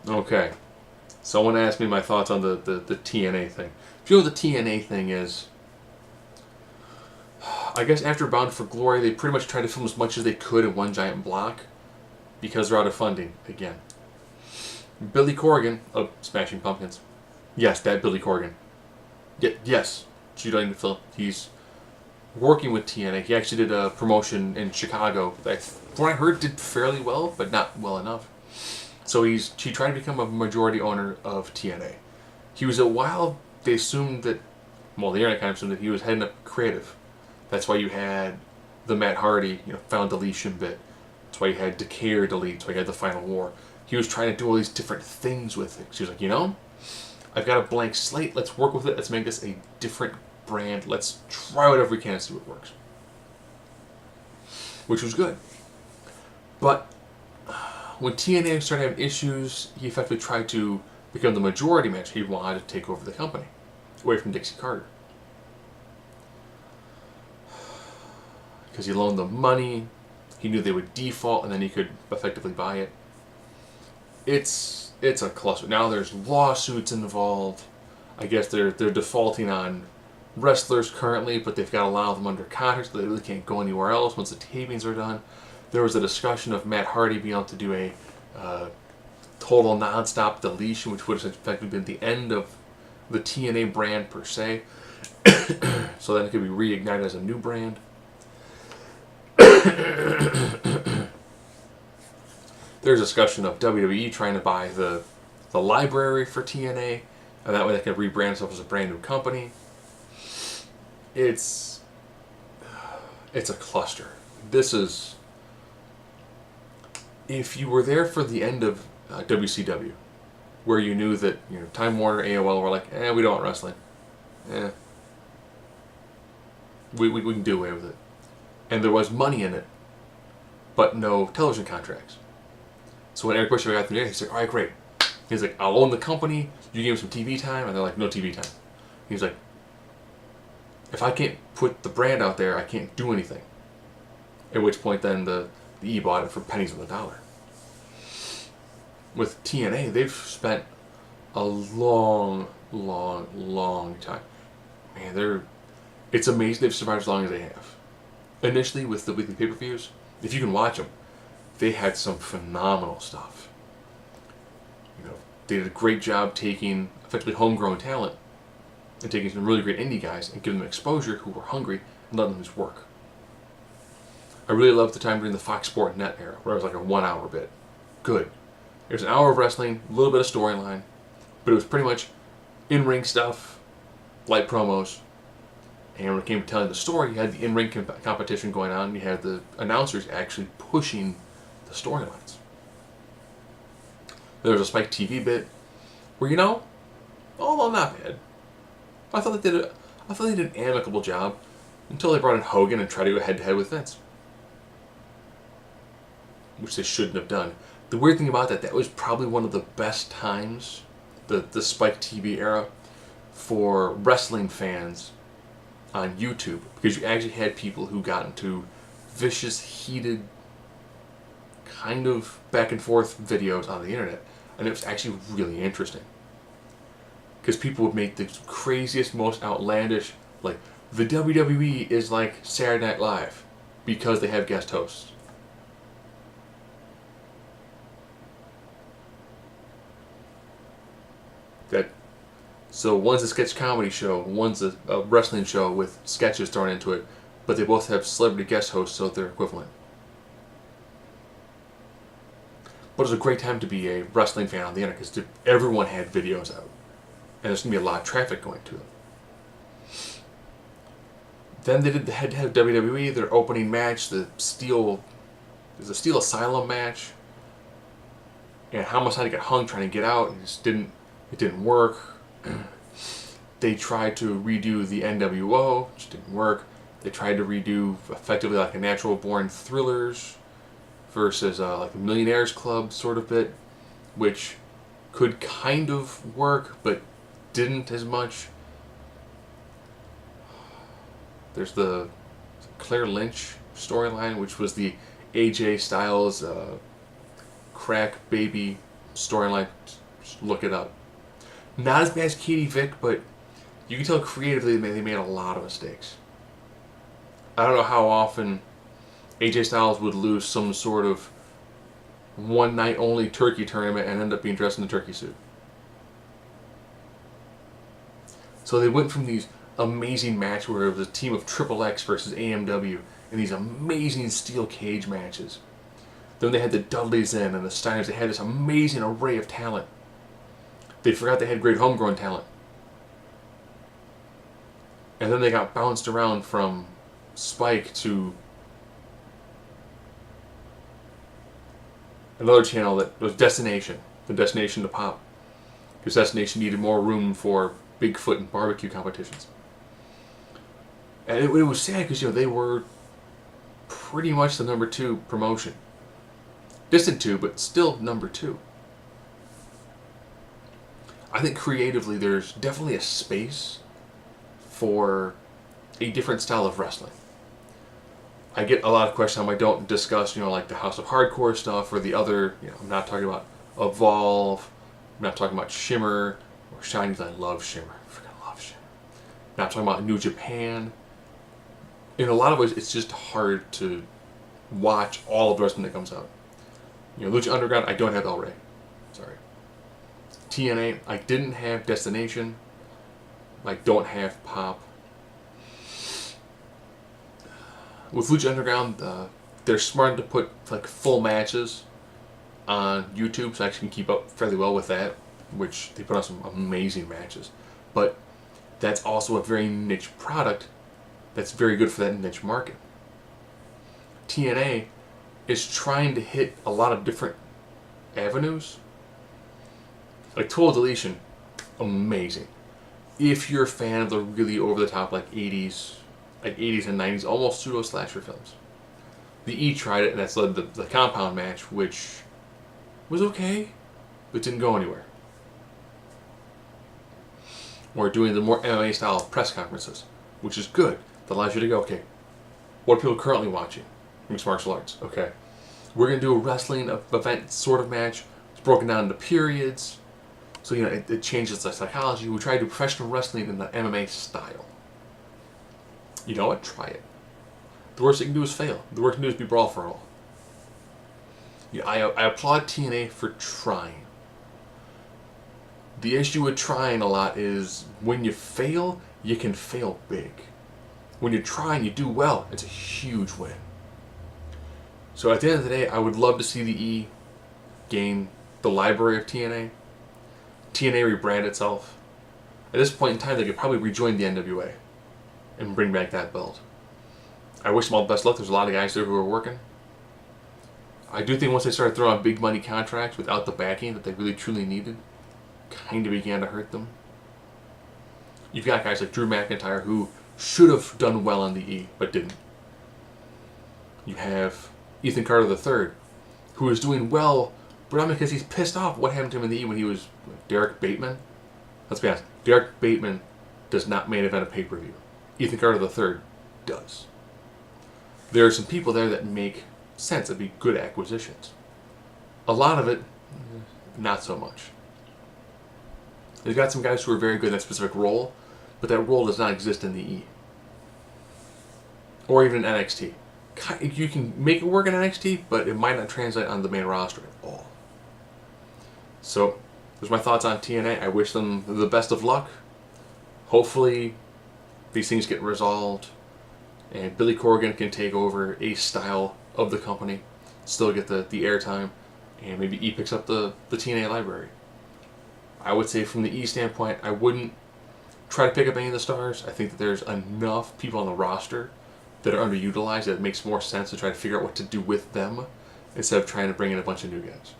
Okay. Someone asked me my thoughts on the TNA thing. If you know what the TNA thing is, I guess after Bound for Glory, they pretty much tried to film as much as they could in one giant block because they're out of funding again. Billy Corgan of Smashing Pumpkins. Yes, that Billy Corgan. Yes, you don't need to film. He's working with TNA. He actually did a promotion in Chicago that, from what I heard, did fairly well, but not well enough. So he tried to become a majority owner of TNA. He was a while. They assumed that, well, the internet kind of assumed that he was heading up creative. That's why you had the Matt Hardy, found deletion bit. That's why you had Decay or Delete. That's why you had the Final War. He was trying to do all these different things with it. She was like, I've got a blank slate. Let's work with it. Let's make this a different brand. Let's try whatever we can and see what works. Which was good. But when TNA started having issues, he effectively tried to become the majority match. He wanted to take over the company, away from Dixie Carter. Because he loaned them money, he knew they would default, and then he could effectively buy it. It's a cluster. Now there's lawsuits involved. I guess they're defaulting on wrestlers currently, but they've got to allow them under contract, so they really can't go anywhere else once the tapings are done. There was a discussion of Matt Hardy being able to do a total non-stop deletion, which would have effectively been the end of the TNA brand per se. So then it could be reignited as a new brand. There's discussion of WWE trying to buy the library for TNA, and that way they can rebrand themselves as a brand new company. It's a cluster. This is, if you were there for the end of WCW, where you knew that Time Warner, AOL were like, we don't want wrestling, we can do away with it, and there was money in it, but no television contracts. So when Eric Bischoff got through there, he's like, all right, great. He's like, I'll own the company. You give him some TV time, and they're like, no TV time. He's like, if I can't put the brand out there, I can't do anything. At which point, then the E bought it for pennies on the dollar. With TNA, they've spent a long time. Man, it's amazing they've survived as long as they have. Initially, with the weekly pay-per-views, if you can watch them, they had some phenomenal stuff. They did a great job taking effectively homegrown talent and taking some really great indie guys and giving them exposure who were hungry and letting them just work. I really loved the time during the Fox Sport Net era, where it was like a 1 hour bit. Good. There's an hour of wrestling, a little bit of storyline, but it was pretty much in-ring stuff, light promos, and when it came to telling the story, you had the in-ring competition going on, and you had the announcers actually pushing the storylines. There was a Spike TV bit where, although not bad, I thought they did an amicable job until they brought in Hogan and tried to go head-to-head with Vince, which they shouldn't have done. The weird thing about that was probably one of the best times, the Spike TV era, for wrestling fans on YouTube, because you actually had people who got into vicious, heated, kind of back and forth videos on the internet, and it was actually really interesting. Because people would make the craziest, most outlandish, like, the WWE is like Saturday Night Live, because they have guest hosts. So one's a sketch comedy show, one's a wrestling show with sketches thrown into it, but they both have celebrity guest hosts, so they're equivalent. But it was a great time to be a wrestling fan on the internet, because everyone had videos out, and there's going to be a lot of traffic going to them. Then they did the head-to-head WWE, their opening match, the Steel Asylum match, and Homicide got hung trying to get out, and it didn't work. They tried to redo the NWO, which didn't work. They tried to redo effectively like a Natural Born Thrillers versus like the Millionaires Club sort of bit, which could kind of work, but didn't as much. There's the Claire Lynch storyline, which was the AJ Styles crack baby storyline. Just look it up. Not as bad as Katie Vick, but you can tell creatively they made a lot of mistakes. I don't know how often AJ Styles would lose some sort of one night only turkey tournament and end up being dressed in a turkey suit. So they went from these amazing matches where it was a team of Triple X versus AMW and these amazing steel cage matches. Then they had the Dudleys in and the Steiners. They had this amazing array of talent. They forgot they had great homegrown talent. And then they got bounced around from Spike to another channel that was Destination. The Destination to Pop. Because Destination needed more room for Bigfoot and barbecue competitions. And it was sad because, you know, they were pretty much the number 2 promotion. Distant 2, but still number 2. I think creatively there's definitely a space for a different style of wrestling. I get a lot of questions on I don't discuss, you know, like the House of Hardcore stuff or the other, you know, I'm not talking about Evolve, I'm not talking about Shimmer or Shiny, I love Shimmer. I freaking love Shimmer. I'm not talking about New Japan. In a lot of ways, it's just hard to watch all of the wrestling that comes out. You know, Lucha Underground, I don't have El Rey. Sorry. TNA, I didn't have Destination. I don't have Pop. With Lucha Underground, they're smart to put like full matches on YouTube, so I actually can keep up fairly well with that, which they put on some amazing matches. But that's also a very niche product that's very good for that niche market. TNA is trying to hit a lot of different avenues. Like Total Deletion, amazing. If you're a fan of the really over-the-top like 80s and 90s, almost pseudo-slasher films. The E tried it, and that's led to the Compound match, which was okay, but didn't go anywhere. Or doing the more MMA style press conferences, which is good. That allows you to go, okay, what are people currently watching? Mixed martial arts. Okay. We're going to do a wrestling event sort of match. It's broken down into periods. So, you know, it changes the psychology. We try to do professional wrestling in the MMA style. You know what? Try it. The worst you can do is fail. The worst you can do is be brawl for all. Yeah, I applaud TNA for trying. The issue with trying a lot is when you fail, you can fail big. When you try and you do well, it's a huge win. So at the end of the day, I would love to see the E gain the library of TNA. TNA rebrand itself. At this point in time, they could probably rejoin the NWA and bring back that belt. I wish them all the best luck. There's a lot of guys there who are working. I do think once they started throwing out big money contracts without the backing that they really truly needed, kind of began to hurt them. You've got guys like Drew McIntyre who should have done well on the E, but didn't. You have Ethan Carter III, who is doing well, but not because he's pissed off what happened to him in the E when he was Derek Bateman. Let's be honest, Derek Bateman does not main event a pay-per-view. Ethan Carter III does. There are some people there that make sense, that'd be good acquisitions. A lot of it, not so much. They've got some guys who are very good in that specific role, but that role does not exist in the E. Or even in NXT. You can make it work in NXT, but it might not translate on the main roster at all. So, those are my thoughts on TNA. I wish them the best of luck. Hopefully, these things get resolved, and Billy Corgan can take over a style of the company, still get the airtime, and maybe E picks up the TNA library. I would say from the E standpoint, I wouldn't try to pick up any of the stars. I think that there's enough people on the roster that are underutilized that it makes more sense to try to figure out what to do with them instead of trying to bring in a bunch of new guys.